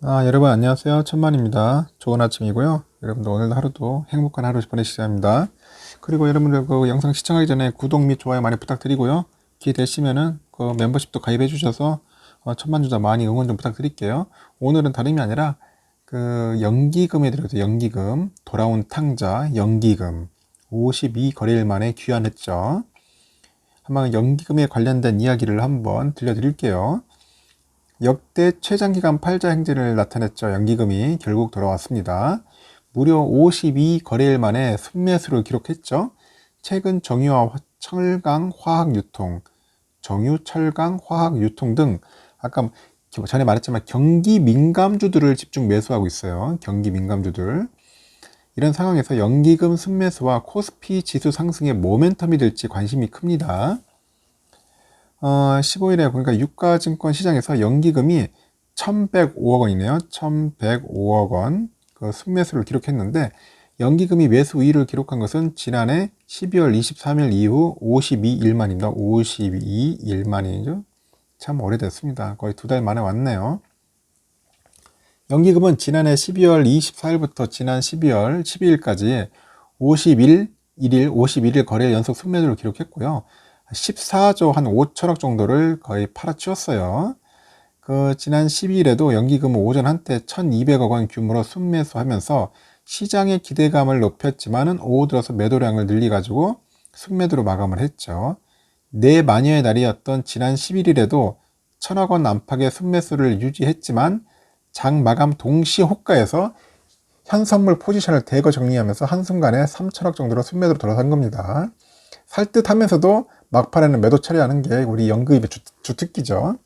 여러분 안녕하세요. 천만입니다. 좋은 아침이고요. 여러분들 오늘도 하루도 행복한 하루 보내시기 바랍니다. 그리고 여러분들 그 영상 시청하기 전에 구독 및 좋아요 많이 부탁드리고요. 기회 되시면은 그 멤버십도 가입해 주셔서 천만주자 많이 응원 좀 부탁드릴게요. 오늘은 다름이 아니라 그 연기금에 들어서 연기금, 돌아온 탕자, 연기금 52 거래일 만에 귀환했죠. 한번 연기금에 관련된 이야기를 한번 들려드릴게요. 역대 최장기간 팔자 행진을 나타냈죠. 연기금이 결국 돌아왔습니다. 무려 52 거래일 만에 순매수를 기록했죠. 최근 정유와 철강, 화학 유통, 정유, 철강, 화학 유통 등 아까 전에 말했지만 경기 민감주들을 집중 매수하고 있어요. 경기 민감주들. 이런 상황에서 연기금 순매수와 코스피 지수 상승의 모멘텀이 될지 관심이 큽니다. 15일에 보니까 유가증권 시장에서 연기금이 1105억 원이네요. 1105억 원 그 순매수를 기록했는데 연기금이 매수 우위를 기록한 것은 지난해 12월 23일 이후 52일만입니다. 52일만이죠. 참 오래됐습니다. 거의 2달 만에 왔네요. 연기금은 지난해 12월 24일부터 지난 12월 12일까지 51일 거래 연속 순매도를 기록했고요. 14조 한 5천억 정도를 거의 팔아치웠어요. 그 지난 12일에도 연기금은 오전 한때 1200억 원 규모로 순매수하면서 시장의 기대감을 높였지만은 오후 들어서 매도량을 늘려가지고 순매도로 마감을 했죠. 네 마녀의 날이었던 지난 11일에도 1000억 원 안팎의 순매수를 유지했지만 장 마감 동시 호가에서 현선물 포지션을 대거 정리하면서 한순간에 3천억 정도로 순매도로 돌아선 겁니다. 살듯하면서도 막판에는 매도 처리하는 게 우리 연기금의 주특기죠.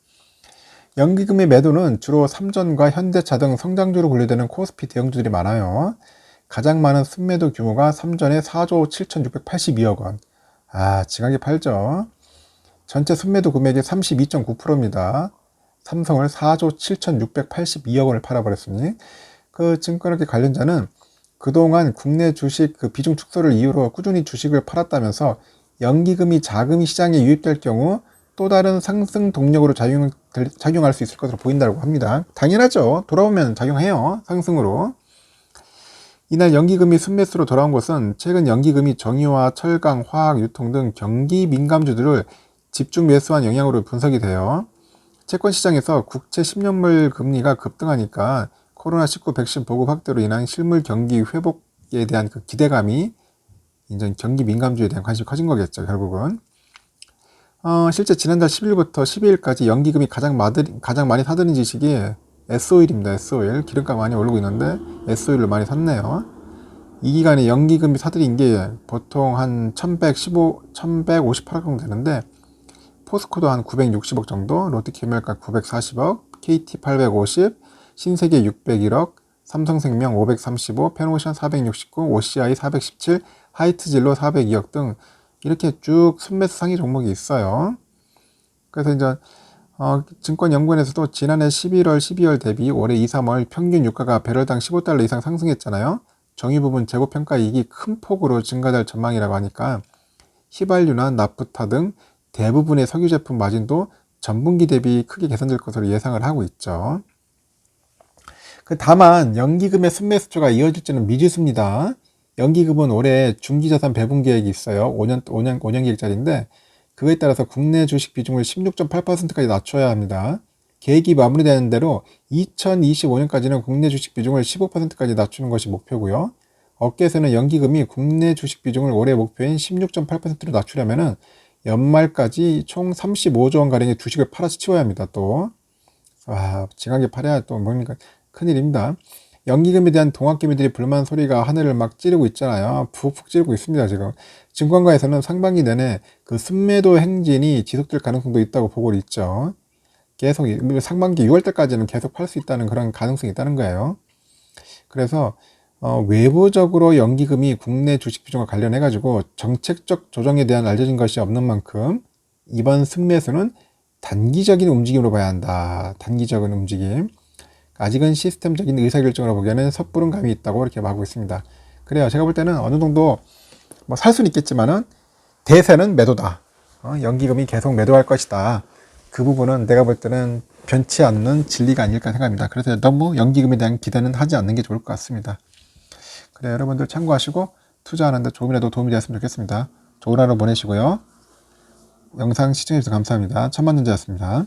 연기금의 매도는 주로 삼전과 현대차 등 성장주로 분류되는 코스피 대형주들이 많아요. 가장 많은 순매도 규모가 삼전의 4조 7,682억 원. 지각이 팔죠. 전체 순매도 금액의 32.9%입니다. 삼성을 4조 7,682억 원을 팔아버렸으니 그 증권업계 관련자는 그동안 국내 주식 그 비중 축소를 이유로 꾸준히 주식을 팔았다면서 연기금이 자금이 시장에 유입될 경우 또 다른 상승 동력으로 작용할 수 있을 것으로 보인다고 합니다. 당연하죠. 돌아오면 작용해요. 상승으로. 이날 연기금이 순매수로 돌아온 것은 최근 연기금이 정유와 철강, 화학, 유통 등 경기 민감주들을 집중 매수한 영향으로 분석이 돼요. 채권 시장에서 국채 10년물 금리가 급등하니까 코로나19 백신 보급 확대로 인한 실물 경기 회복에 대한 그 기대감이 이제 경기 민감주에 대한 관심이 커진 거겠죠, 결국은. 실제 지난달 10일부터 12일까지 연기금이 가장 많이 사들인 지식이 S오일입니다. S오일. 기름값 많이 오르고 있는데 S오일을 많이 샀네요. 이 기간에 연기금이 사들인 게 보통 한 1158억 정도 되는데 포스코도 한 960억 정도, 롯데케미칼 940억, KT 850, 신세계 601억, 삼성생명 535, 페노션 469, OCI 417, 하이트진로 402억 등 이렇게 쭉 순매수 상위 종목이 있어요. 그래서 이제 증권연구원에서도 지난해 11월, 12월 대비 올해 2, 3월 평균 유가가 배럴당 15달러 이상 상승했잖아요. 정유 부분 재고평가 이익이 큰 폭으로 증가될 전망이라고 하니까 휘발유나 나프타 등 대부분의 석유 제품 마진도 전분기 대비 크게 개선될 것으로 예상을 하고 있죠. 다만 연기금의 순매수조가 이어질지는 미지수입니다. 연기금은 올해 중기자산 배분 계획이 있어요. 5년 계획짜리인데 그거에 따라서 국내 주식 비중을 16.8%까지 낮춰야 합니다. 계획이 마무리되는 대로 2025년까지는 국내 주식 비중을 15%까지 낮추는 것이 목표고요. 업계에서는 연기금이 국내 주식 비중을 올해 목표인 16.8%로 낮추려면 연말까지 총 35조 원가량의 주식을 팔아서 치워야 합니다. 또 징하게 팔아야 또 뭡니까 큰일입니다. 연기금에 대한 동학개미들이 불만 소리가 하늘을 막 찌르고 있잖아요. 푹푹 찌르고 있습니다. 지금 증권가에서는 상반기 내내 그 순매도 행진이 지속될 가능성도 있다고 보고 있죠. 계속 상반기 6월달까지는 계속 팔 수 있다는 그런 가능성이 있다는 거예요. 그래서 외부적으로 연기금이 국내 주식 비중과 관련해 가지고 정책적 조정에 대한 알려진 것이 없는 만큼 이번 순매수는 단기적인 움직임으로 봐야 한다. 단기적인 움직임. 아직은 시스템적인 의사결정으로 보기에는 섣부른 감이 있다고 이렇게 말하고 있습니다. 그래요. 제가 볼 때는 어느 정도 살 수는 있겠지만은 대세는 매도다. 연기금이 계속 매도할 것이다. 그 부분은 내가 볼 때는 변치 않는 진리가 아닐까 생각합니다. 그래서 너무 연기금에 대한 기대는 하지 않는 게 좋을 것 같습니다. 그래, 여러분들 참고하시고 투자하는데 조금이라도 도움이 되었으면 좋겠습니다. 좋은 하루 보내시고요. 영상 시청해주셔서 감사합니다. 천만년자였습니다.